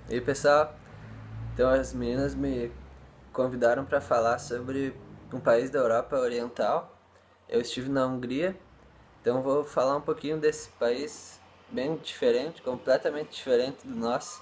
E aí, pessoal, então as meninas me convidaram para falar sobre um país da Europa Oriental. Eu estive na Hungria, então vou falar um pouquinho desse país bem diferente, completamente diferente do nosso.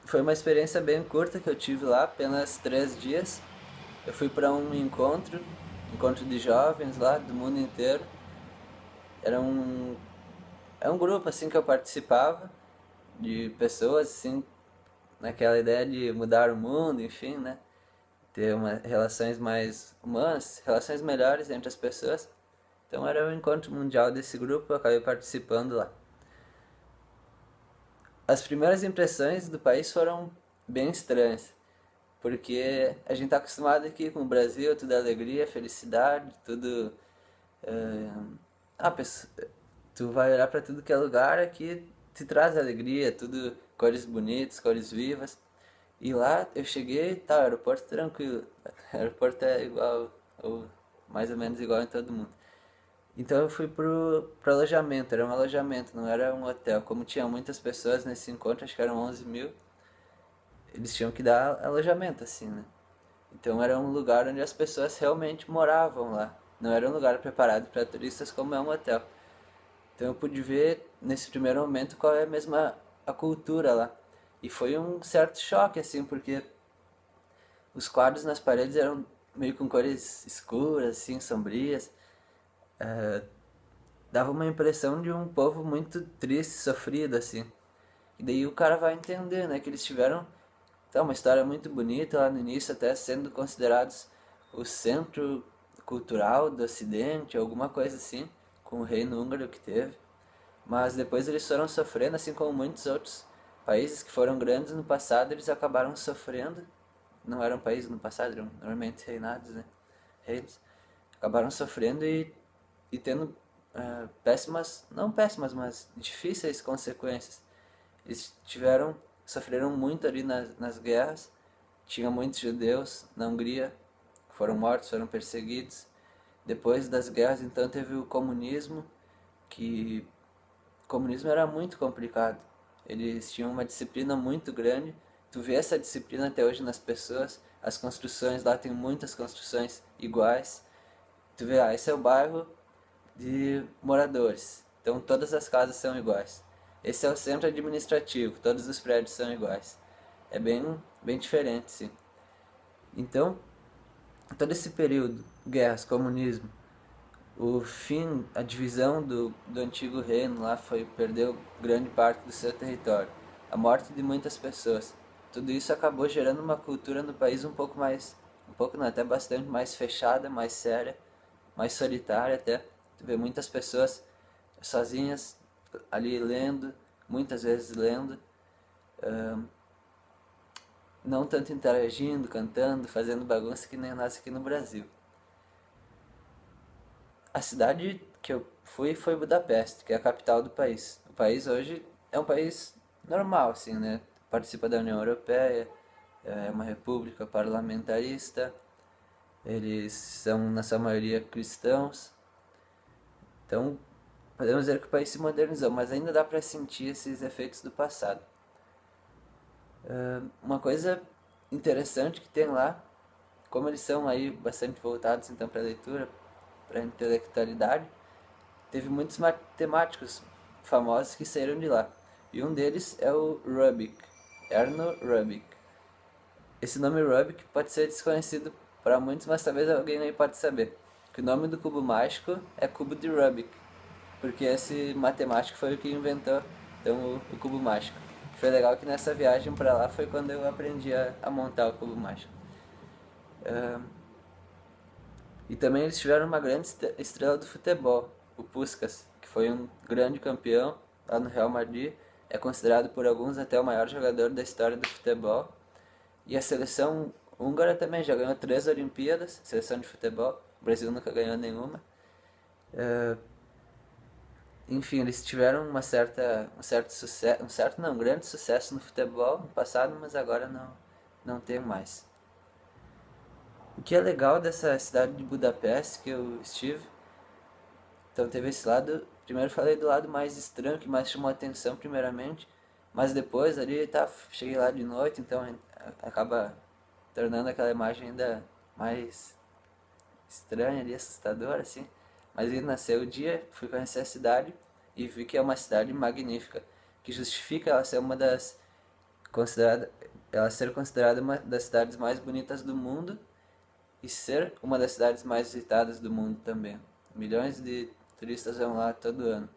Foi uma experiência bem curta que eu tive lá, apenas 3 dias. Eu fui para um encontro de jovens lá do mundo inteiro. Era um grupo assim que eu participava de pessoas assim naquela ideia de mudar o mundo, enfim, né? Ter relações mais humanas, relações melhores entre as pessoas. Então era o encontro mundial desse grupo, eu acabei participando lá. As primeiras impressões do país foram bem estranhas, porque a gente está acostumado aqui com o Brasil, tudo é alegria, felicidade, tudo. É, ah, tu vai olhar para tudo que é lugar aqui te traz alegria, tudo cores bonitas, cores vivas. E lá eu cheguei, tá, aeroporto tranquilo. O aeroporto é igual, ou mais ou menos igual em todo mundo. Então eu fui pro alojamento, era um alojamento, não era um hotel. Como tinha muitas pessoas nesse encontro, acho que eram 11 mil, eles tinham que dar alojamento, assim, né? Então era um lugar onde as pessoas realmente moravam lá. Não era um lugar preparado para turistas como é um hotel. Então eu pude ver nesse primeiro momento qual é mesmo a cultura lá. E foi um certo choque, assim, porque os quadros nas paredes eram meio com cores escuras, assim, sombrias. Dava uma impressão de um povo muito triste, sofrido, assim. E daí o cara vai entender, né, que eles tiveram uma história muito bonita lá no início, até sendo considerados o centro cultural do Ocidente, alguma coisa assim, com o reino húngaro que teve. Mas depois eles foram sofrendo, assim como muitos outros países que foram grandes no passado, eles acabaram sofrendo. Não eram países no passado, eram normalmente reinados, né? Reinos. Acabaram sofrendo e tendo péssimas, não péssimas, mas difíceis consequências. Eles sofreram muito ali nas guerras. Tinha muitos judeus na Hungria que foram mortos, foram perseguidos. Depois das guerras, então, teve o comunismo, que o comunismo era muito complicado. Eles tinham uma disciplina muito grande. Tu vê essa disciplina até hoje nas pessoas. As construções lá tem muitas construções iguais. Tu vê, esse é o bairro de moradores. Então todas as casas são iguais. Esse é o centro administrativo, todos os prédios são iguais. É bem diferente, sim. Então, todo esse período, guerras, comunismo, o fim, a divisão do antigo reino lá perdeu grande parte do seu território. A morte de muitas pessoas. Tudo isso acabou gerando uma cultura no país um pouco não, até bastante mais fechada, mais séria, mais solitária até. Tu vê muitas pessoas sozinhas ali lendo, muitas vezes lendo, não tanto interagindo, cantando, fazendo bagunça que nem nós aqui no Brasil. A cidade que eu fui foi Budapeste, que é a capital do país. O país hoje é um país normal, assim, né? Participa da União Europeia, é uma república parlamentarista, eles são, na sua maioria, cristãos. Então, podemos dizer que o país se modernizou, mas ainda dá para sentir esses efeitos do passado. Uma coisa interessante que tem lá, como eles são aí bastante voltados então para a leitura, para a intelectualidade, teve muitos matemáticos famosos que saíram de lá. E um deles é o Rubik, Erno Rubik. Esse nome Rubik pode ser desconhecido para muitos, mas talvez alguém aí pode saber. Que o nome do cubo mágico é cubo de Rubik, porque esse matemático foi o que inventou então, o cubo mágico. Foi legal que nessa viagem para lá foi quando eu aprendi a montar o cubo mágico. E também eles tiveram uma grande estrela do futebol, o Puskás, que foi um grande campeão lá no Real Madrid. É considerado por alguns até o maior jogador da história do futebol. E a seleção húngara também já ganhou 3 Olimpíadas, seleção de futebol. O Brasil nunca ganhou nenhuma. Enfim, eles tiveram um certo sucesso, um grande sucesso no futebol no passado, mas agora não tem mais. O que é legal dessa cidade de Budapeste que eu estive, então teve esse lado, primeiro falei do lado mais estranho, que mais chamou a atenção primeiramente, Mas depois ali, tá, cheguei lá de noite, então acaba tornando aquela imagem ainda mais estranha ali, assustadora, assim. Mas aí nasceu o dia, fui conhecer a cidade e vi que é uma cidade magnífica, que justifica ela ser uma das considerada ela ser considerada uma das cidades mais bonitas do mundo e ser uma das cidades mais visitadas do mundo também. Milhões de turistas vão lá todo ano.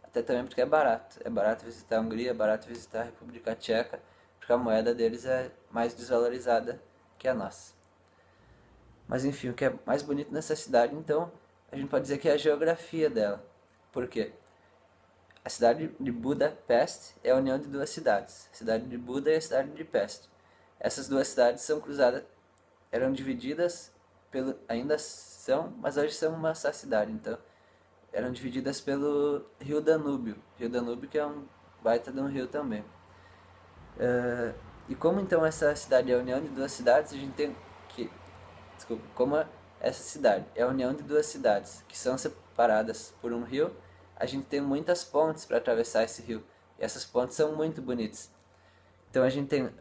Até também porque é barato. É barato visitar a Hungria, é barato visitar a República Tcheca, porque a moeda deles é mais desvalorizada que a nossa. Mas enfim, o que é mais bonito nessa cidade, então, a gente pode dizer que é a geografia dela. Por quê? A cidade de Budapeste é a união de duas cidades, a cidade de Buda e a cidade de Peste. Essas duas cidades são cruzadas, eram divididas ainda são, mas hoje são uma só cidade, então eram divididas pelo Rio Danúbio. Rio Danúbio que é um baita de um rio também. E como então essa cidade é a união de duas cidades, a gente tem que, desculpa, como essa cidade é a união de duas cidades que são separadas por um rio, a gente tem muitas pontes para atravessar esse rio. E essas pontes são muito bonitas. Então a gente tem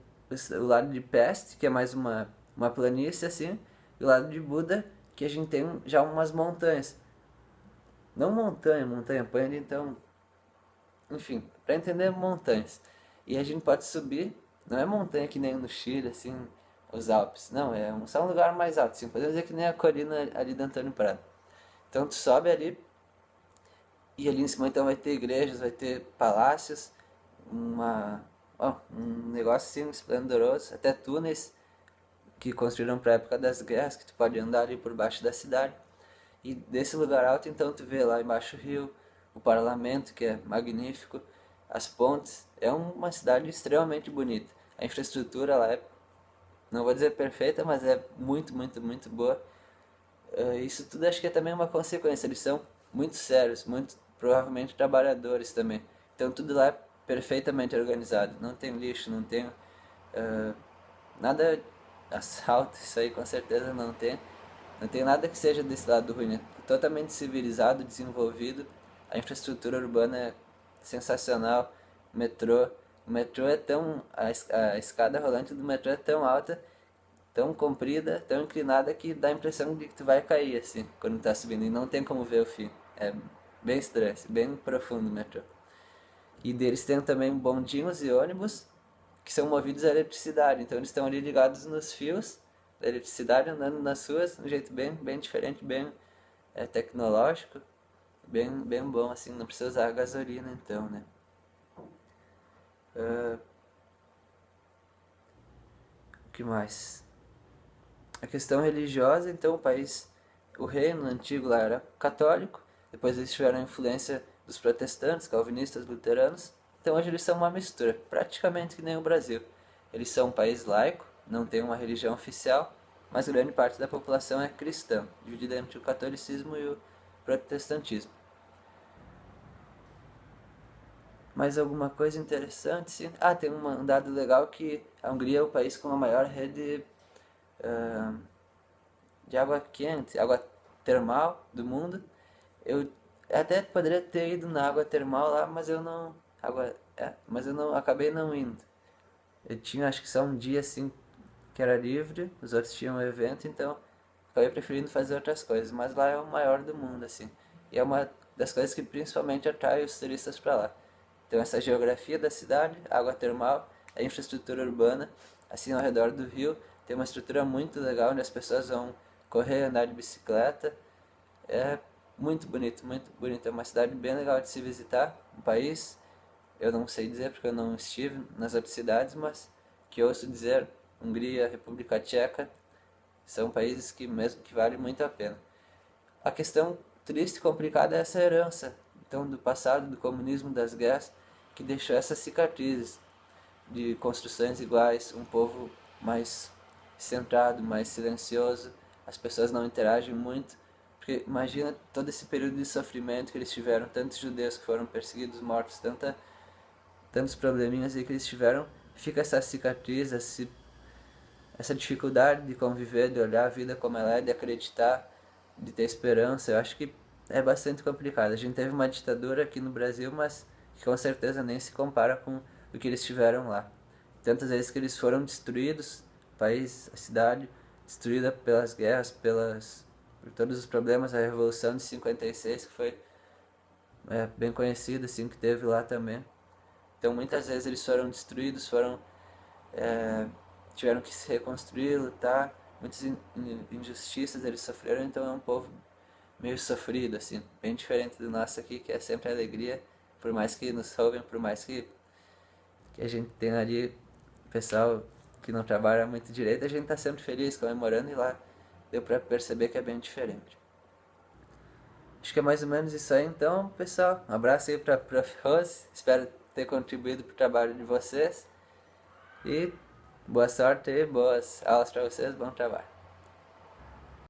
o lado de Peste, que é mais uma planície assim, e o lado de Buda, que a gente tem já umas montanhas. Não montanha, montanha plana, então, enfim, para entender montanhas. E a gente pode subir, não é montanha que nem no Chile, assim, os Alpes, não, só um lugar mais alto, assim, podemos dizer que nem a colina ali do Antônio Prado. Então tu sobe ali, e ali em cima então vai ter igrejas, vai ter palácios, um negócio assim esplendoroso, até túneis que construíram para a época das guerras, que tu pode andar ali por baixo da cidade. E desse lugar alto então tu vê lá embaixo o rio, o parlamento que é magnífico, as pontes. É uma cidade extremamente bonita. A infraestrutura lá é, não vou dizer perfeita, mas é muito, muito, muito boa. Isso tudo acho que é também uma consequência. Eles são muito sérios, muito provavelmente trabalhadores também. Então tudo lá é perfeitamente organizado. Não tem lixo, não tem nada assalto, isso aí com certeza não tem. Não tem nada que seja desse lado ruim, né? Totalmente civilizado, desenvolvido. A infraestrutura urbana é sensacional. Metrô. O metrô é tão. A escada rolante do metrô é tão alta, tão comprida, tão inclinada que dá a impressão de que tu vai cair assim quando tá subindo e não tem como ver o fim. É bem estranho, bem profundo o metrô. E deles tem também bondinhos e ônibus que são movidos a eletricidade, então eles estão ali ligados nos fios da eletricidade andando nas ruas, de um jeito bem, bem diferente, bem tecnológico, bem, bem bom assim, não precisa usar gasolina então, né? Uh, o que mais? A questão religiosa, então o reino antigo lá era católico, depois eles tiveram a influência dos protestantes, calvinistas, luteranos, então hoje eles são uma mistura, praticamente que nem o Brasil. Eles são um país laico, não tem uma religião oficial, mas grande parte da população é cristã, dividida entre o catolicismo e o protestantismo. Mais alguma coisa interessante? Sim. Ah, tem um dado legal que a Hungria é o país com a maior rede uh, de água quente, água termal do mundo. Eu até poderia ter ido na água termal lá, mas eu não, mas eu não acabei não indo. Eu tinha acho que só um dia assim que era livre, os outros tinham um evento, então acabei preferindo fazer outras coisas, mas lá é o maior do mundo assim. E é uma das coisas que principalmente atrai os turistas para lá. Então essa geografia da cidade, água termal, a infraestrutura urbana, assim ao redor do rio, tem uma estrutura muito legal onde as pessoas vão correr, andar de bicicleta. É muito bonito, muito bonito. É uma cidade bem legal de se visitar. Um país, eu não sei dizer porque eu não estive nas outras cidades, mas que eu ouço dizer, Hungria, República Tcheca, são países que mesmo que valem muito a pena. A questão triste e complicada é essa herança, então, do passado, do comunismo, das guerras, que deixou essas cicatrizes de construções iguais, um povo mais centrado, mais silencioso, as pessoas não interagem muito, porque imagina todo esse período de sofrimento que eles tiveram, tantos judeus que foram perseguidos, mortos, tantos probleminhas aí que eles tiveram, fica essa cicatriz, essa dificuldade de conviver, de olhar a vida como ela é, de acreditar, de ter esperança. Eu acho que é bastante complicado. A gente teve uma ditadura aqui no Brasil, mas que com certeza nem se compara com do que eles tiveram lá. Tantas vezes que eles foram destruídos, o país, a cidade, destruída pelas guerras, por todos os problemas, a Revolução de 56, que foi bem conhecida, assim, que teve lá também. Então muitas vezes eles foram destruídos, tiveram que se reconstruir, lutar, muitas injustiças eles sofreram, então é um povo meio sofrido, assim, bem diferente do nosso aqui, que é sempre alegria, por mais que nos roubem, por mais que a gente tenha ali pessoal que não trabalha muito direito, a gente tá sempre feliz, comemorando, e lá deu pra perceber que é bem diferente. Acho que é mais ou menos isso aí, então, pessoal. Um abraço aí pra Prof. Rose, espero ter contribuído pro trabalho de vocês. E boa sorte e boas aulas pra vocês, bom trabalho.